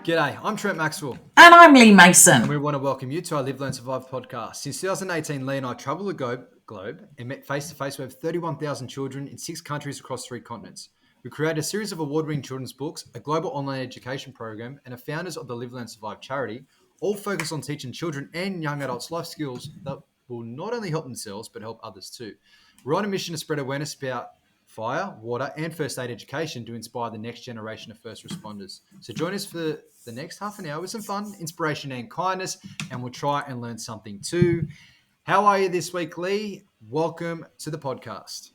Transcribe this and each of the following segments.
G'day, I'm Trent Maxwell, And I'm Leigh Mason. and we want to welcome you to our Live, Learn, Survive podcast. Since 2018, Leigh and I traveled the globe and met face-to-face with 31,000 children in 6 countries across 3 continents. We created a series of award-winning children's books, a global online education program, and are founders of the Live, Learn, Survive charity, all focused on teaching children and young adults life skills that will not only help themselves, but help others too. We're on a mission to spread awareness about fire, water, and first aid education to inspire the next generation of first responders. So join us for the next half an hour with some fun, inspiration, and kindness, and we'll try and learn something too. How are you this week, Leigh? Welcome to the podcast.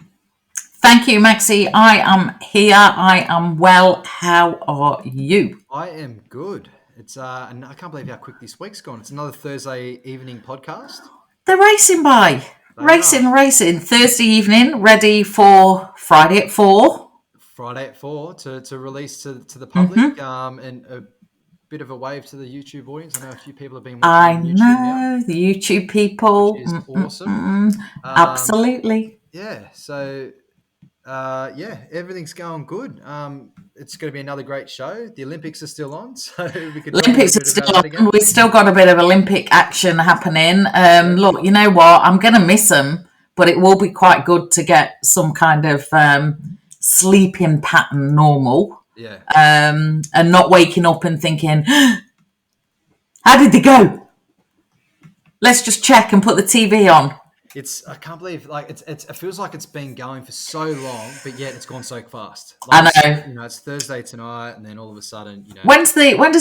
Thank you, Maxi. I am here. I am well. How are you? I am good. It's and I can't believe how quick this week's gone. It's another Thursday evening podcast. They're racing by. Racing. Thursday evening, ready for Friday at 4. Friday at 4 to release to the public, and a bit of a wave to the YouTube audience. I know a few people have been watching YouTube now. The YouTube people. Which is awesome. Absolutely. Yeah. So, everything's going good. It's going to be another great show. The Olympics are still on, so we could. Olympics are still on. We've still got a bit of Olympic action happening. Look, you know what? I'm going to miss them, but it will be quite good to get some kind of sleeping pattern normal. Yeah. And not waking up and thinking, how did they go? Let's just check and put the TV on. I can't believe, it feels like it's been going for so long, but yet it's gone so fast. I know. It's Thursday tonight, and then all of a sudden, When does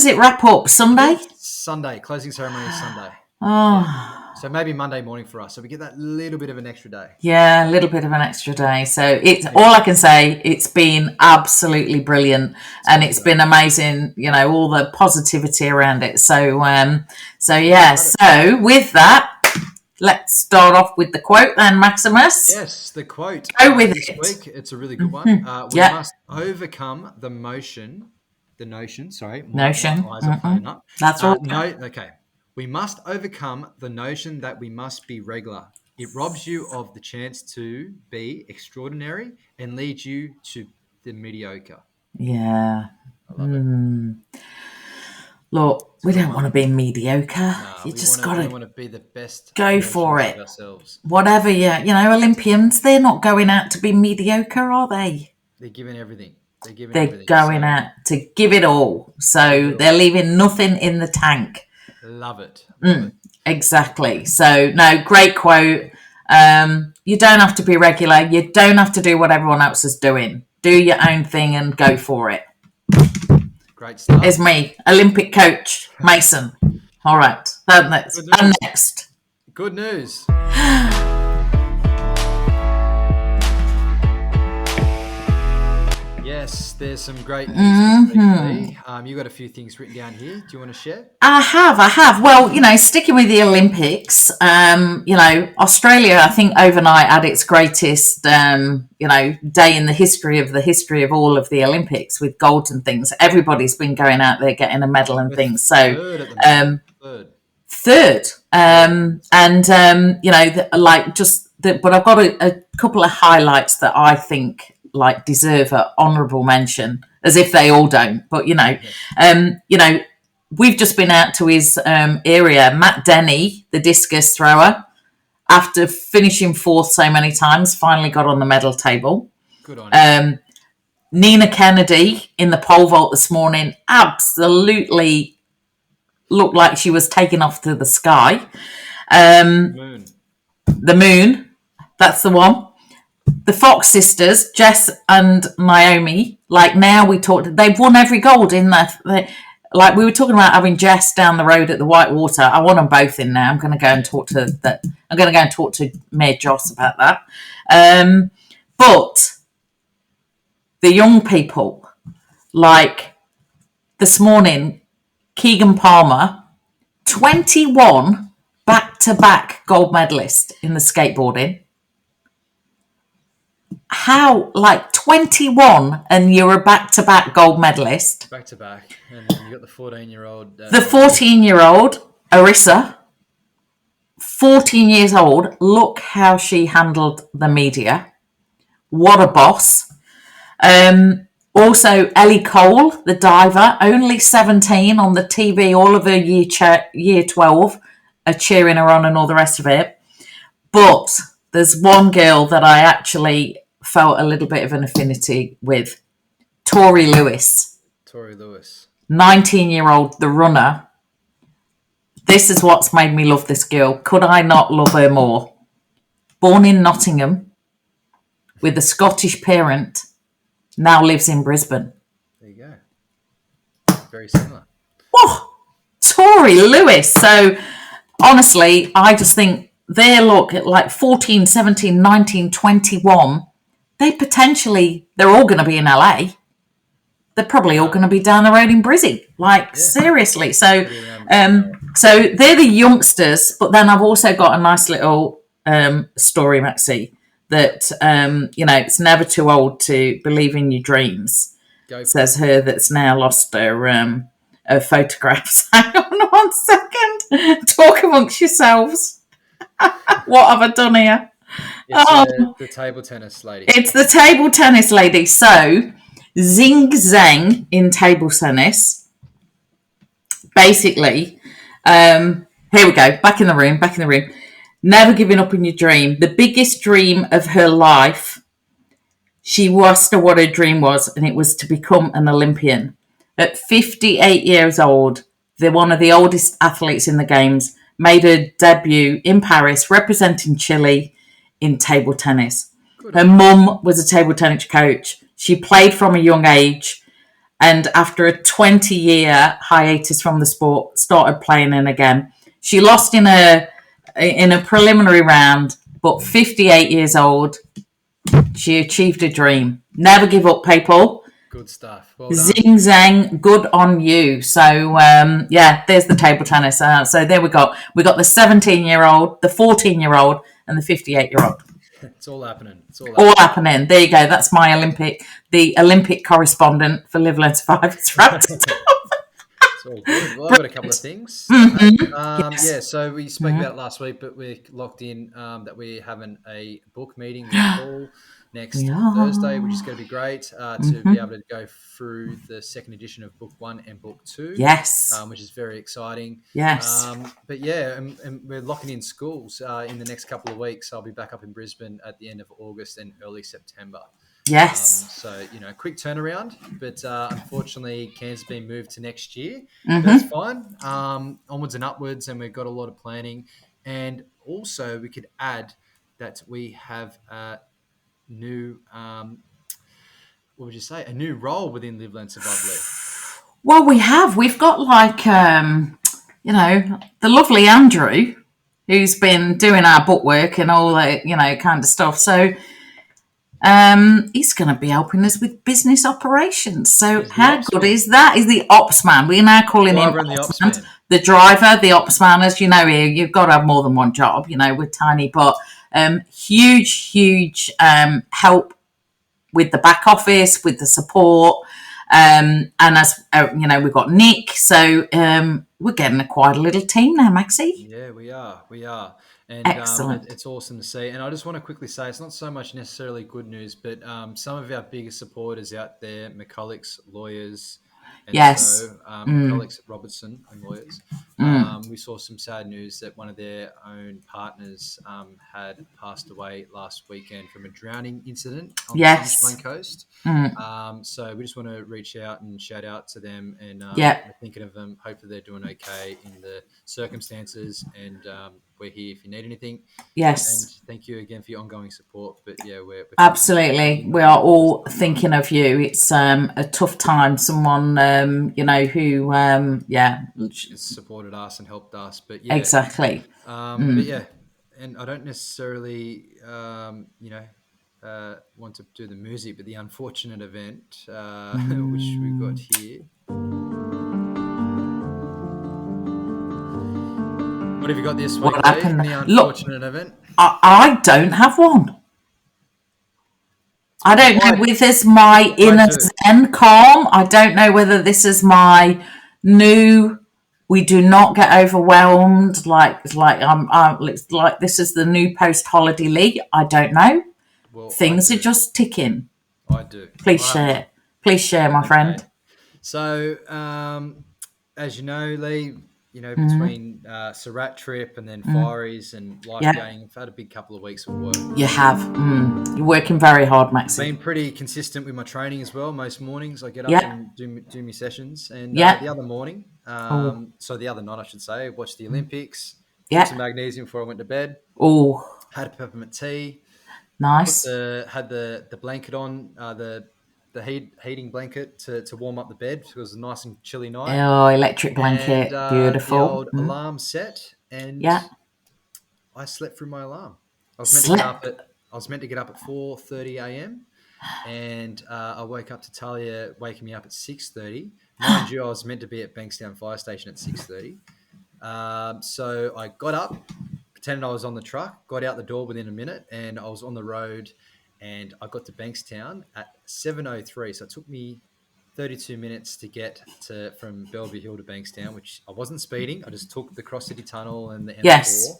it wrap up? Sunday? Sunday. Closing ceremony is Sunday. Oh. So maybe Monday morning for us. So we get that little bit of an extra day. Yeah, a little bit of an extra day. So all I can say, it's been absolutely brilliant, and it's been amazing. All the positivity around it. So with that, let's start off with the quote then, Maximus. Yes, the quote. Go with this it. Week, it's a really good one. We must overcome the notion. Sorry. Notion. My eyes are playing up. That's right. Okay. We must overcome the notion that we must be regular. It robs you of the chance to be extraordinary and leads you to the mediocre. Yeah. I love it. Look, we don't want to be mediocre. We want to be the best. Go for it. Ourselves. Whatever, Olympians, they're not going out to be mediocre, are they? They're giving everything. They're going out to give it all. So they're leaving nothing in the tank. Love it. Exactly. So, no, great quote. You don't have to be regular. You don't have to do what everyone else is doing. Do your own thing and go for it. Great stuff. It's me, Olympic coach, Mason. All right. Next. Good news. Yes, there's some great news. You got a few things written down here. Do you want to share? I have. Well, sticking with the Olympics, Australia, I think overnight had its greatest, day in the history of all of the Olympics with gold and things. Everybody's been going out there getting a medal and things. So, third. But I've got a couple of highlights that I think deserve an honourable mention, as if they all don't. But we've just been out to his area. Matt Denny, the discus thrower, after finishing 4th so many times, finally got on the medal table. Good on him. Nina Kennedy in the pole vault this morning absolutely looked like she was taking off to the sky. The moon, that's the one. The Fox sisters, Jess and Naomi, now they've won every gold in that. We were talking about having Jess down the road at the Whitewater. I want them both in now. I'm going to go and talk to Mayor Joss about that. But the young people, this morning, Keegan Palmer, 21 back-to-back gold medalist in the skateboarding. How, 21 and you're a back-to-back gold medalist? Back-to-back. And then you got the 14-year-old. The 14-year-old, Arissa, 14 years old. Look how she handled the media. What a boss. Also, Ellie Cole, the diver, only 17 on the TV. All of her year 12 are cheering her on and all the rest of it. But there's one girl that I actually felt a little bit of an affinity with. Tori Lewis. 19-year-old, the runner. This is what's made me love this girl. Could I not love her more? Born in Nottingham, with a Scottish parent, now lives in Brisbane. There you go. Very similar. Oh, Tori Lewis. So, honestly, I just think they look at like 14, 17, 19, 21. They're all going to be in LA. They're probably all going to be down the road in Brizzy. Seriously. So they're the youngsters, but then I've also got a nice little story, Maxi, that, it's never too old to believe in your dreams. Says her that's now lost her photographs. Hang on 1 second. Talk amongst yourselves. What have I done here? It's the table tennis lady. It's the table tennis lady. So, Zing Zhang in table tennis. Basically, here we go. Back in the room. Never giving up in your dream. The biggest dream of her life. She asked her what her dream was, and it was to become an Olympian. At 58 years old, they're one of the oldest athletes in the games. Made her debut in Paris, representing Chile in table tennis. Her mum was a table tennis coach. She played from a young age, and after a 20-year hiatus from the sport, started playing in again. She lost in a preliminary round, but 58 years old, she achieved a dream. Never give up, people. Good stuff. Well done. Zing Zhang, good on you. So, there's the table tennis. So there we go. We got the 17-year-old, the 14-year-old, and the 58-year-old. It's all happening. All happening. There you go. That's my the Olympic correspondent for Live, Learn, Survive. It's wrapped it up. It's all good. Well, I've got a couple of things. Yes. Yeah, so we spoke about it last week, but we're locked in that we're having a book meeting with Paul next Thursday, which is going to be great to be able to go through the second edition of Book 1 and Book 2. Yes. Which is very exciting. Yes. But yeah, and we're locking in schools in the next couple of weeks. I'll be back up in Brisbane at the end of August and early September. Yes. So, quick turnaround, but unfortunately, Cairns has been moved to next year. That's fine. Onwards and upwards, and we've got a lot of planning. And also, we could add that we have a new, what would you say, a new role within Live, Learn, Survive, Live. Well, we've got the lovely Andrew, who's been doing our bookwork and all that, kind of stuff. So, he's going to be helping us with business operations. So how good is that? He's the ops man. We now call him ops man. The driver, the ops man. As you know, here you've got to have more than one job. We're tiny, but huge help with the back office, with the support, and as we've got Nick. So we're getting quite a little team now, Maxi. Yeah, we are. And excellent. It's awesome to see. And I just want to quickly say, it's not so much necessarily good news, but some of our biggest supporters out there, McCulloch's Lawyers, and McCulloch's Robertson and Lawyers. We saw some sad news that one of their own partners had passed away last weekend from a drowning incident on the Sunshine Coast. So we just want to reach out and shout out to them, and we're thinking of them. Hopefully they're doing okay in the circumstances, and we're here if you need anything. Yes. And thank you again for your ongoing support. But yeah, we're absolutely. We are all thinking of you. It's a tough time. Someone, who, has supported us and helped us. But yeah, exactly. But yeah, and I don't necessarily, want to do the music, but the unfortunate event, which we've got here. What have you got this week? What happened? The unfortunate event. I don't have one. I don't know whether this is my inner zen calm. I don't know whether this is my new. We do not get overwhelmed. Like this is the new post-holiday Leigh. I don't know. Well, things are just ticking. I do. Please share. Please share, my friend. Okay. So, as you know, Leigh, between Surat trip and then Fireys and life going, I've had a big couple of weeks of work. You have. You're working very hard, Maxi. Been pretty consistent with my training as well. Most mornings I get up and do my sessions. And the other morning, so the other night I should say, watched the Olympics. Took some magnesium before I went to bed. Oh, had a peppermint tea. Nice. Had the blanket on, the heating blanket to warm up the bed because it was a nice and chilly night. Oh, electric blanket, and, beautiful. The old alarm set, and I slept through my alarm. I was meant to get up at 4:30 a.m. and I woke up to Talia waking me up at 6:30. Mind you, I was meant to be at Bankstown Fire Station at 6:30. So I got up, pretended I was on the truck, got out the door within a minute, and I was on the road, and I got to Bankstown at 7:03. So it took me 32 minutes to get from Bellevue Hill to Bankstown, which I wasn't speeding. I just took the Cross City Tunnel and the M4. Yes.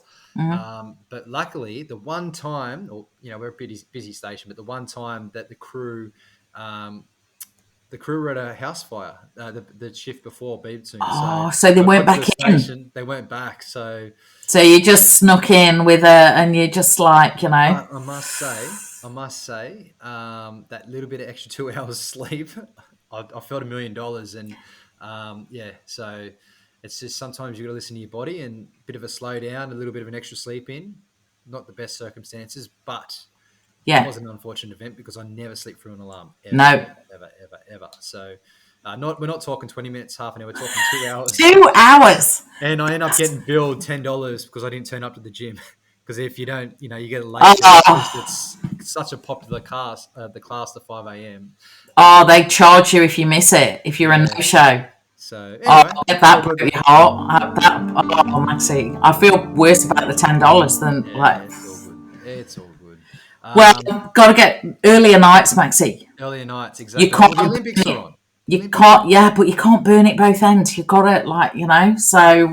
But luckily, the one time, we're a busy station, but the one time that the crew were at a house fire, the shift before Beaverton. Oh, so they weren't back in. They weren't back. So you just snuck in with and you're just like, I must say, that little bit of extra 2 hours sleep, I felt $1 million. And so it's just sometimes you got to listen to your body and a bit of a slow down, a little bit of an extra sleep in. Not the best circumstances, but it was an unfortunate event because I never sleep through an alarm. Ever. So we're not talking 20 minutes, half an hour. We're talking 2 hours. 2 hours. And I end up getting billed $10 because I didn't turn up to the gym. Because if you don't, you get a late. It's such a popular class, the 5 a.m. They charge you if you miss it, if you're a no-show. So anyway, that broke your heart. Maxi, I feel worse about the $10 than It's all good. Well, got to get earlier nights, Maxi. Earlier nights, exactly. You can't. The Olympics are on. You can't, but you can't burn it both ends. You've got to, So,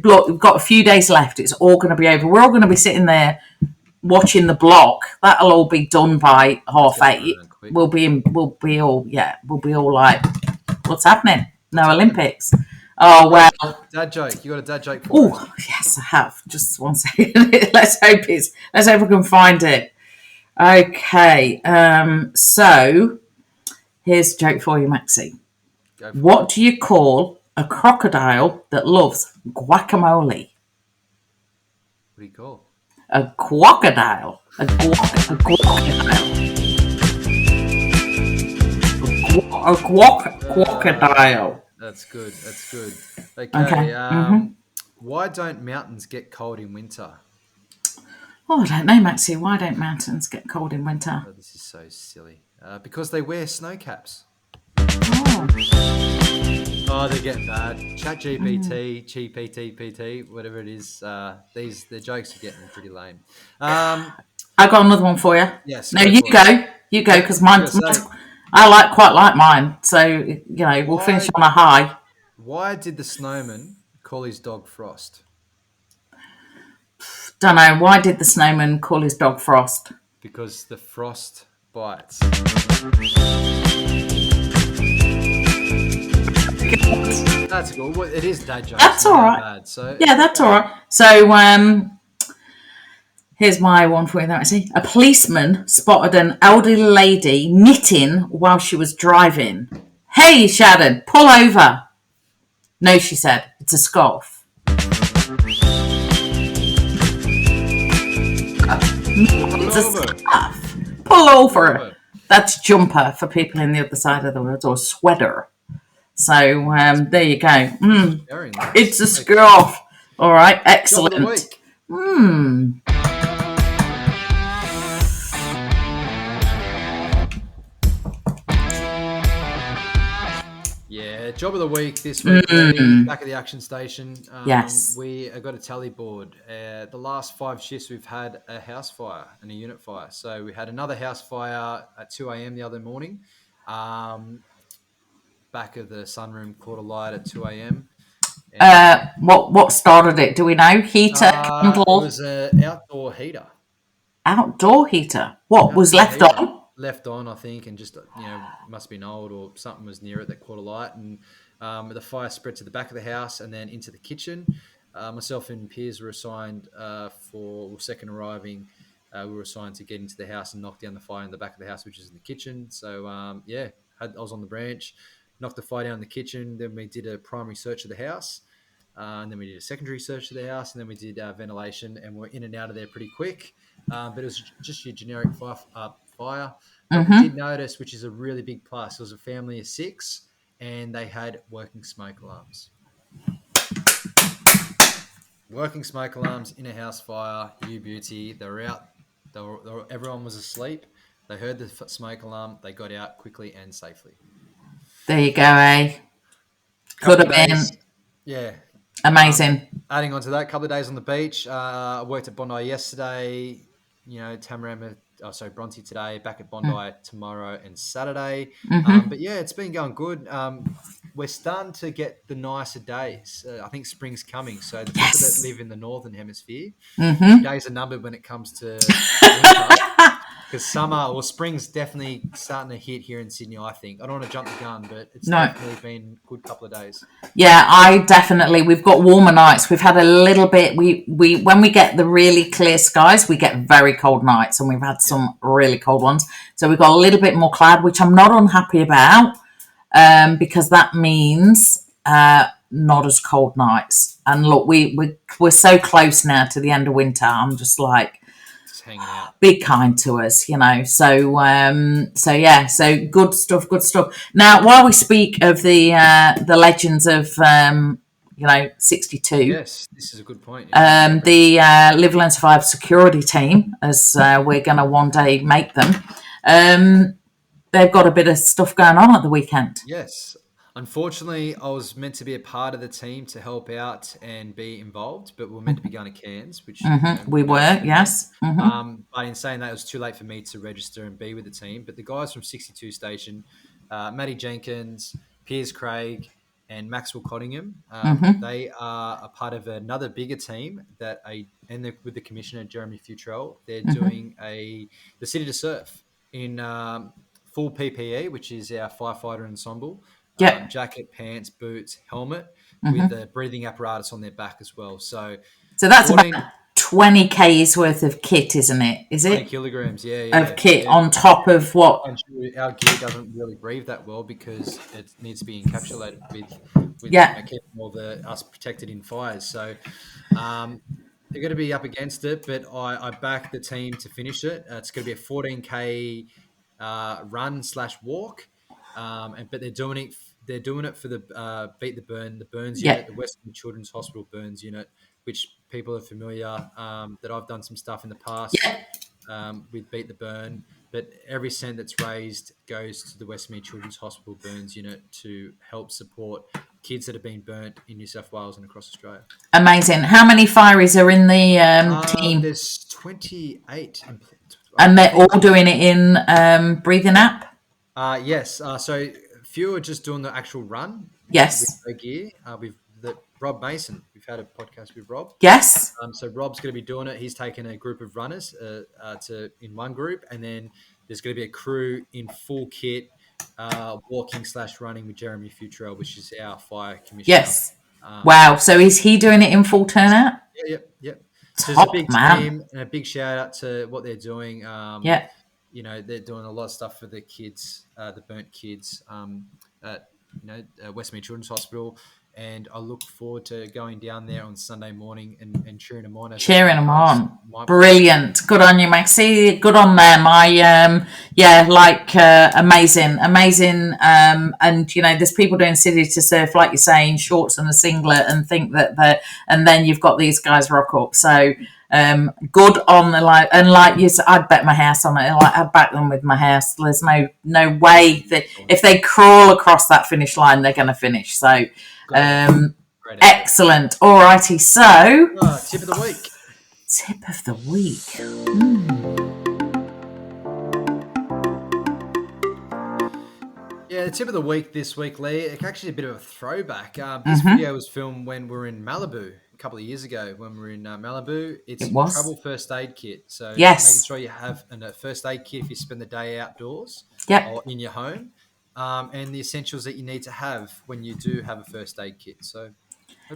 look, we've got a few days left. It's all going to be over. We're all going to be sitting there watching the block. That'll all be done by 8:30. We'll be all like, what's happening? No Olympics. Oh, well. Dad joke. You got a dad joke for us? Oh, yes, I have. Just one second. Let's hope we can find it. Okay. So here's a joke for you, Maxi. What do you call a crocodile that loves guacamole? What do you call? A crocodile. A crocodile. That's good. Okay. Why don't mountains get cold in winter? Oh, I don't know, Maxi. Why don't mountains get cold in winter? Oh, this is so silly. Because they wear snow caps. Oh, they're getting bad. ChatGPT, GPT, whatever it is. The jokes are getting pretty lame. I got another one for you. Yes. No, you go, because mine's I quite like mine. So we'll finish on a high. Why did the snowman call his dog Frost? Don't know. Why did the snowman call his dog Frost? Because the frost bites. That's cool. Well, it is dad jokes. That's all right. Bad, so. Yeah, that's all right. So here's my one for you. That I see. A policeman spotted an elderly lady knitting while she was driving. Hey, he shouted, pull over. No, she said, it's a scarf. It's a scarf. Pull over. That's jumper for people in the other side of the world, or sweater. So there you go. It's a scarf. All right, excellent. Yeah, job of the week this week. Back at the action station. Yes. We have got a tally board. The last 5 shifts we've had a house fire and a unit fire. So we had another house fire at 2 a.m. the other morning. Back of the sunroom caught a light at 2 a.m. What started it? Do we know? Heater, candle? It was an outdoor heater. Outdoor heater? What was left on? left on, I think, and just must have been old or something was near it that caught a light, and the fire spread to the back of the house and then into the kitchen. Myself and Piers were assigned second arriving. We were assigned to get into the house and knock down the fire in the back of the house, which is in the kitchen. So I was on the branch, knocked the fire down in the kitchen. Then we did a primary search of the house. And then we did a secondary search of the house, and then we did ventilation, and we're in and out of there pretty quick. But it was just your generic fire. But we did notice, which is a really big plus, it was a family of 6, and they had working smoke alarms. Working smoke alarms in a house fire, you beauty. They were out. Everyone was asleep. They heard the smoke alarm. They got out quickly and safely. There you go, eh? Could have been. Yeah. Amazing. Adding on to that, a couple of days on the beach. I worked at Bondi yesterday. Bronte today. Back at Bondi tomorrow and Saturday. But yeah, it's been going good. We're starting to get the nicer days. I think spring's coming. So the people that live in the northern hemisphere, days are numbered when it comes to winter. Because spring's definitely starting to hit here in Sydney, I think. I don't want to jump the gun, but it's definitely been a good couple of days. Yeah, we've got warmer nights. We've had a little bit, when we get the really clear skies, we get very cold nights, and we've had some really cold ones. So we've got a little bit more cloud, which I'm not unhappy about, because that means not as cold nights. And look, we're so close now to the end of winter. I'm just like, hanging out. Be kind to us, So good stuff. Now, while we speak of the legends of 62, yes, this is a good point. Yeah. The Live, Learn, Survive security team, as we're going to one day make them, they've got a bit of stuff going on at the weekend. Yes. Unfortunately, I was meant to be a part of the team to help out and be involved, but we're meant to be going to Cairns, which we were, yes. But in saying that, it was too late for me to register and be with the team. But the guys from 62 Station, Matty Jenkins, Piers Craig, and Maxwell Cottingham, they are a part of another bigger team with the Commissioner Jeremy Futrell. They're doing the City to Surf in full PPE, which is our firefighter ensemble. Jacket, pants, boots, helmet, with the breathing apparatus on their back as well. So that's about 20 k's worth of kit, isn't it? Is it 20 kilograms? Of kit on top of what? Our gear doesn't really breathe that well because it needs to be encapsulated with keeping all us protected in fires. So they're going to be up against it, but I back the team to finish it. It's going to be a 14k run/walk, but they're doing it. They're doing it for the Beat the Burns unit, the Western Children's Hospital Burns unit, which people are familiar. That I've done some stuff in the past with Beat the Burn, but every cent that's raised goes to the Westmead Children's Hospital Burns unit to help support kids that have been burnt in New South Wales and across Australia. Amazing. How many fireys are in the team? There's 28. And they're all doing it in breathing app? Yes. So few are just doing the actual run. Yes. With gear. With Rob Mason. We've had a podcast with Rob. Yes. So Rob's going to be doing it. He's taken a group of runners in one group, and then there's going to be a crew in full kit walking/running with Jeremy Futrell, which is our fire commissioner. Yes. Wow. So is he doing it in full turnout? Yep. So there's a big team and a big shout out to what they're doing. They're doing a lot of stuff for the kids, the burnt kids at Westmead Children's Hospital. And I look forward to going down there on Sunday morning and cheering them on. Brilliant. Good on you, Maxi. Good on them. Amazing. And, there's people doing City to Surf, like you're saying, shorts and a singlet, and think that and then you've got these guys rock up. So good on the life. And like you said, I'd bet my house on it. I'd back them with my house. There's no way that if they crawl across that finish line, they're going to finish. So, excellent. All righty. So, tip of the week. Tip of the week. Yeah, the tip of the week this week, Leigh. It's actually a bit of a throwback. This video was filmed when we were in Malibu couple of years ago when we were in Malibu. It's It was. travel first aid kit. So Yes. making sure you have a first aid kit if you spend the day outdoors Yep. or in your home, and the essentials that you need to have when you do have a first aid kit. So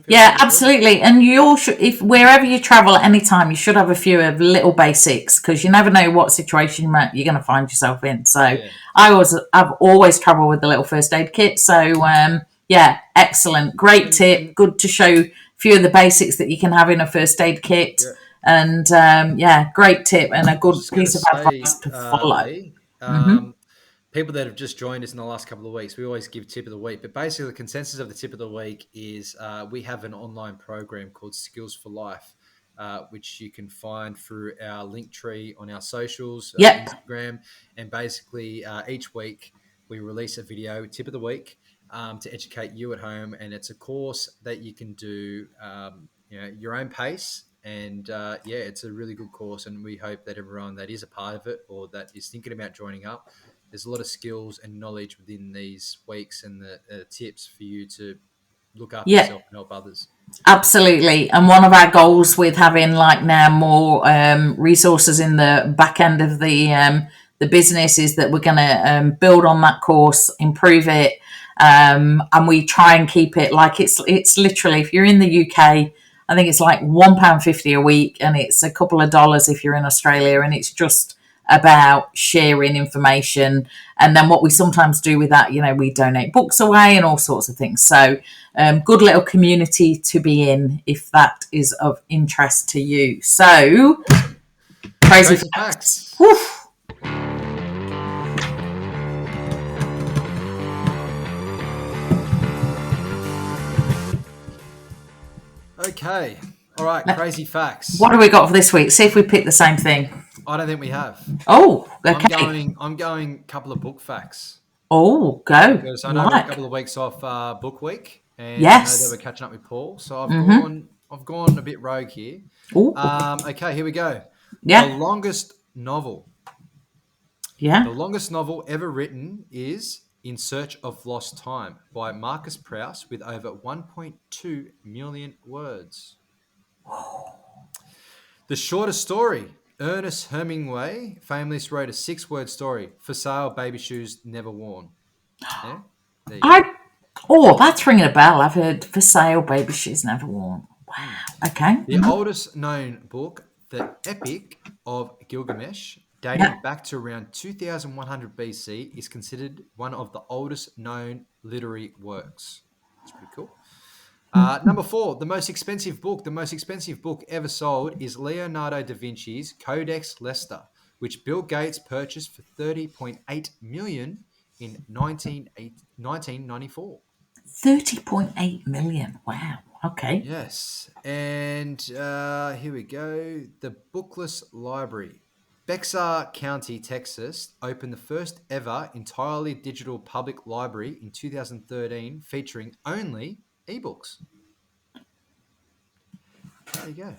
yeah, absolutely. And you all should, if wherever you travel at any time, you should have a few of little basics because you never know what situation you're going to find yourself in. So I've always traveled with the little first aid kit. So yeah, excellent, great tip. Good to show a few of the basics that you can have in a first aid kit. Yeah. And yeah, great tip and a good piece of advice to follow. Leigh, people that have just joined us in the last couple of weeks, we always give tip of the week. But basically, the consensus of the tip of the week is we have an online program called Skills for Life, which you can find through our link tree on our socials, Instagram. And basically, each week we release a video, tip of the week, to educate you at home. And it's a course that you can do your own pace. And it's a really good course. And we hope that everyone that is a part of it or that is thinking about joining up, there's a lot of skills and knowledge within these weeks and the tips for you to look after yourself and help others. Absolutely. And one of our goals with having now more resources in the back end of the business is that we're going to build on that course, improve it, and we try and keep it it's literally, if you're in the UK, I think it's like £1.50 a week, and it's a couple of dollars if you're in Australia, and it's just about sharing information. And then what we sometimes do with that, we donate books away and all sorts of things. So good little community to be in if that is of interest to you. So crazy facts. Woof. Okay. All right. Crazy facts. What do we got for this week? See if we pick the same thing. I don't think we have. Oh, okay. I'm going a couple of book facts. Oh, go. Because I know we're a couple of weeks off book week, and yes. I know that we're catching up with Paul. So I've gone a bit rogue here. Okay, here we go. Yeah. The longest novel. Yeah. The longest novel ever written is In Search of Lost Time by Marcus Proust with over 1.2 million words. The shortest story. Ernest Hemingway famously wrote a 6-word story, For Sale, Baby Shoes Never Worn. Yeah? There you go. That's ringing a bell. I've heard For Sale, Baby Shoes Never Worn. Wow. Okay. The oldest known book, The Epic of Gilgamesh, dating back to around 2100 BC, is considered one of the oldest known literary works. That's pretty cool. Number 4, the most expensive book. The most expensive book ever sold is Leonardo da Vinci's Codex Leicester, which Bill Gates purchased for $30.8 million in 1994. 30.8 million. Wow. Okay. Yes. And here we go. The Bookless Library. Bexar County, Texas, opened the first ever entirely digital public library in 2013, featuring only ebooks. There you go.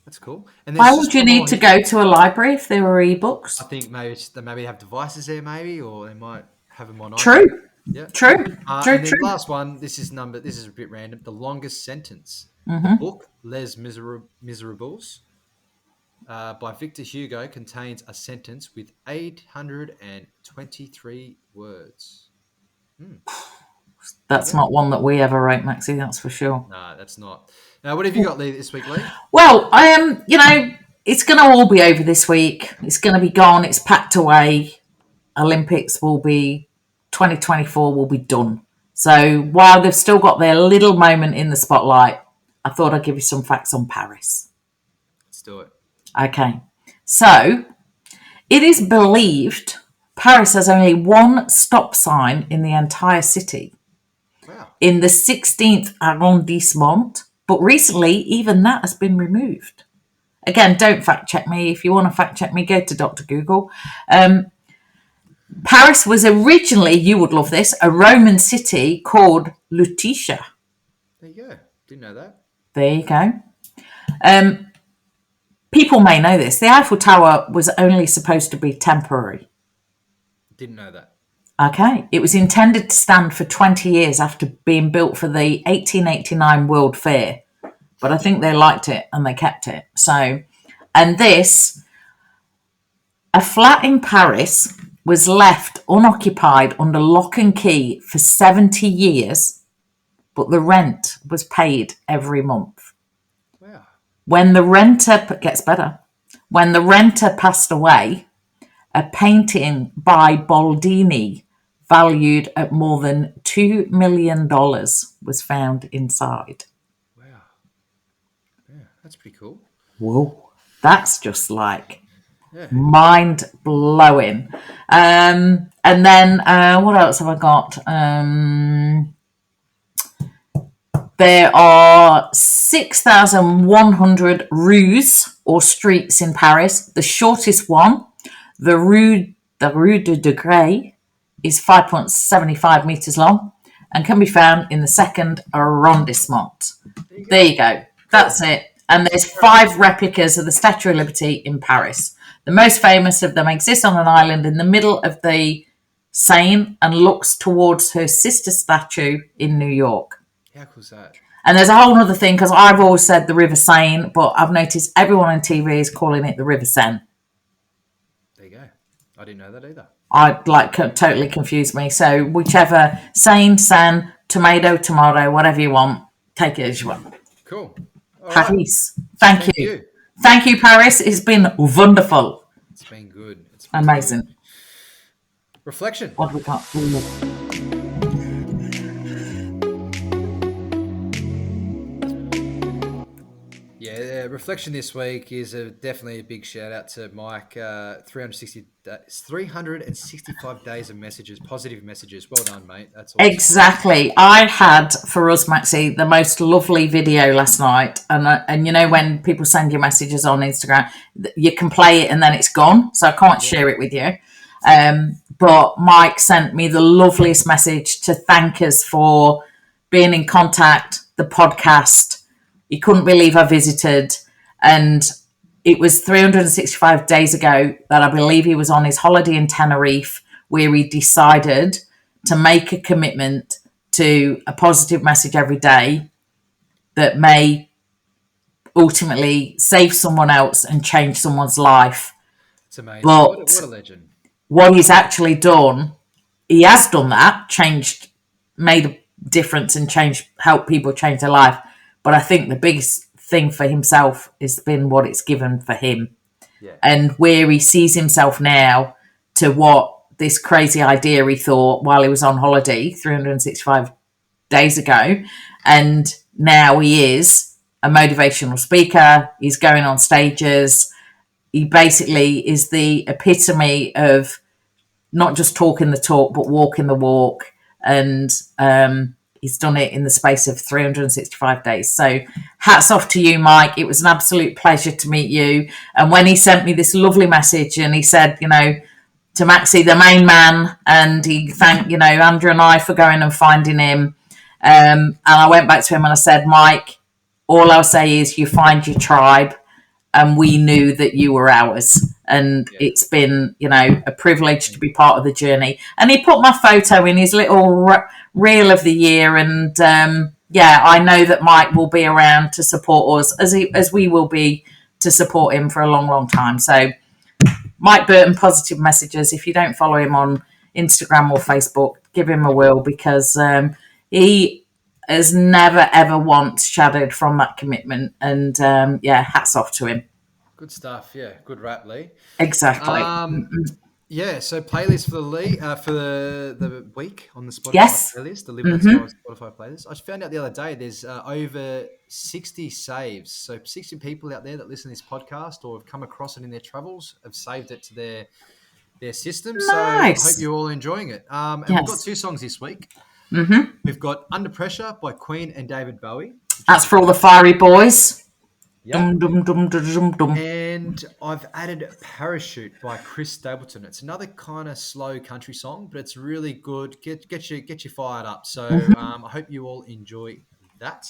That's cool. And why would you need to go to a library if there were ebooks? I think maybe they have devices there, maybe, or they might have them on. True. iPad. Yeah. True. And then last one. This is a bit random. The longest sentence. The book Les Miserables by Victor Hugo contains a sentence with 823 words. That's not one that we ever wrote, Maxi, that's for sure. No, that's not. Now, what have you got, Leigh, this week, Leigh? Well, I am, it's going to all be over this week. It's going to be gone. It's packed away. Olympics 2024 will be done. So while they've still got their little moment in the spotlight, I thought I'd give you some facts on Paris. Let's do it. Okay. So it is believed Paris has only one stop sign in the entire city. Wow. In the 16th arrondissement, but recently even that has been removed. Again, don't fact check me. If you want to fact check me, go to Dr. Google. Paris was originally, you would love this, a Roman city called Lutetia. There you go. Didn't know that. There you go. People may know this. The Eiffel Tower was only supposed to be temporary. Didn't know that. Okay. It was intended to stand for 20 years after being built for the 1889 World Fair. but I think they liked it and they kept it. So, and this, a flat in Paris was left unoccupied under lock and key for 70 years, but the rent was paid every month. Wow. When the renter, gets better, when the renter passed away, a painting by Boldini valued at more than $2 million was found inside. Wow. Yeah, that's pretty cool. Whoa. That's just like mind-blowing. And then what else have I got? There are 6,100 rues or streets in Paris. The shortest one, the Rue de Degré, is 5.75 meters long and can be found in the second arrondissement. There you go. That's it. And there's 5 replicas of the Statue of Liberty in Paris. The most famous of them exists on an island in the middle of the Seine and looks towards her sister statue in New York. How cool is that? And there's a whole other thing, because I've always said the River Seine, but I've noticed everyone on TV is calling it the River Seine. There you go. I didn't know that either. Totally confused me. So whichever, Seine, tomato, whatever you want, take it as you want. Cool. All Paris. Right. Thank you. Thank you, Paris. It's been wonderful. It's been good. It's been amazing. Good. Reflection. What have we got? Yeah, reflection this week is definitely a big shout out to Mike. 365 days of messages, positive messages. Well done, mate. That's awesome. Exactly. I had for us, Maxi, the most lovely video last night, and you know when people send you messages on Instagram, you can play it and then it's gone, so I can't share it with you. But Mike sent me the loveliest message to thank us for being in contact, the podcast. He couldn't believe I visited, and it was 365 days ago that I believe he was on his holiday in Tenerife, where he decided to make a commitment to a positive message every day that may ultimately save someone else and change someone's life. It's amazing. But what a legend. What he's actually done, he has done that, made a difference and helped people change their life. But I think the biggest thing for himself has been what it's given for him. Yeah. And where he sees himself now to what this crazy idea he thought while he was on holiday 365 days ago. And now he is a motivational speaker. He's going on stages. He basically is the epitome of not just talking the talk, but walking the walk. And he's done it in the space of 365 days. So hats off to you, Mike. It was an absolute pleasure to meet you. And when he sent me this lovely message and he said, to Maxi, the main man, and he thanked, Andrew and I for going and finding him. And I went back to him and I said, Mike, all I'll say is you find your tribe, and we knew that you were ours. And it's been, a privilege to be part of the journey. And he put my photo in his little reel of the year. And I know that Mike will be around to support us as we will be to support him for a long, long time. So Mike Burton, Positive Messages. If you don't follow him on Instagram or Facebook, give him a whirl, because he has never, ever once shadowed from that commitment. And hats off to him. Good stuff. Yeah, good rap, Leigh. Exactly. So playlist for the Leigh for the week on the Spotify playlist, the Live Spotify playlist. I found out the other day there's over 60 saves. So 60 people out there that listen to this podcast or have come across it in their travels have saved it to their system. Nice. So I hope you're all enjoying it. And we've got 2 songs this week. Mm-hmm. We've got Under Pressure by Queen and David Bowie. That's for all the fiery boys. Yep. Dum, dum, dum, dum, dum. And I've added Parachute by Chris Stapleton. It's another kind of slow country song, but it's really good. Get you fired up. So I hope you all enjoy that,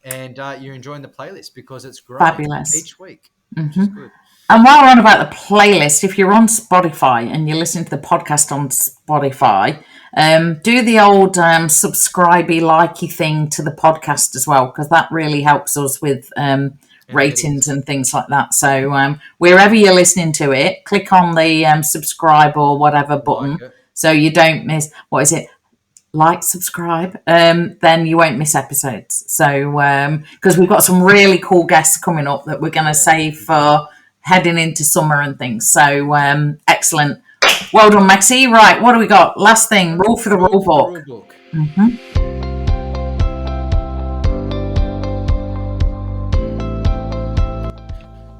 and you're enjoying the playlist because it's growing Fabulous each week. Mm-hmm. Which is good. And while we're on about the playlist, if you're on Spotify and you're listening to the podcast on Spotify, Do the old subscribey, likey thing to the podcast as well, because that really helps us with ratings and things like that. So wherever you're listening to it, click on the subscribe or whatever button, so you don't miss. What is it? Like, subscribe, then you won't miss episodes. So because we've got some really cool guests coming up that we're going to save for heading into summer and things. So excellent. Well done, Maxi. Right, what do we got? Last thing, rule for the rule book. Mm-hmm.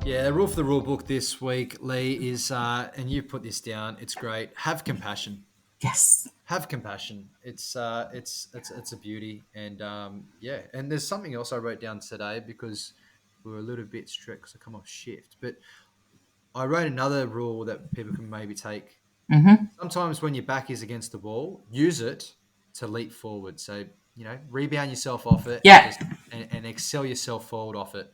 Yeah, the rule for the rule book this week, Leigh, is, and you put this down, it's great. Have compassion. Yes. Have compassion. It's a beauty, and yeah. And there's something else I wrote down today because we were a little bit strict because I come off shift. But I wrote another rule that people can maybe take. Mm-hmm. Sometimes when your back is against the wall, use it to leap forward. So rebound yourself off it, and excel yourself forward off it.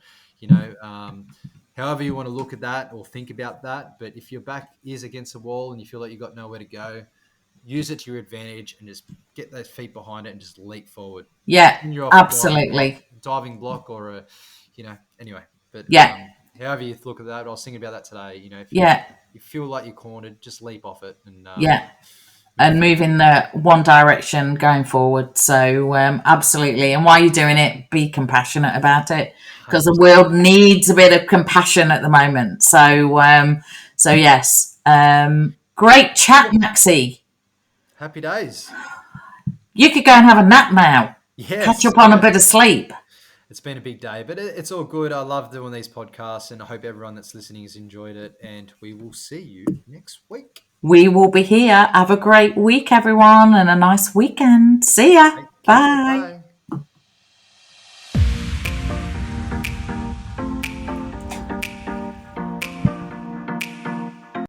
However you want to look at that or think about that. But if your back is against the wall and you feel like you've got nowhere to go, use it to your advantage and just get those feet behind it and just leap forward. Yeah, absolutely. Diving block or anyway. But however you look at that, I was thinking about that today. If you feel like you're cornered, just leap off it and and move in the one direction going forward. So absolutely. And while you're doing it, be compassionate about it, because the world needs a bit of compassion at the moment. So yes. Great chat, Maxi. Happy days. You could go and have a nap now. Yes. Catch up on a bit of sleep. It's been a big day, but it's all good. I love doing these podcasts, and I hope everyone that's listening has enjoyed it. And we will see you next week. We will be here. Have a great week, everyone, and a nice weekend. See ya. Bye.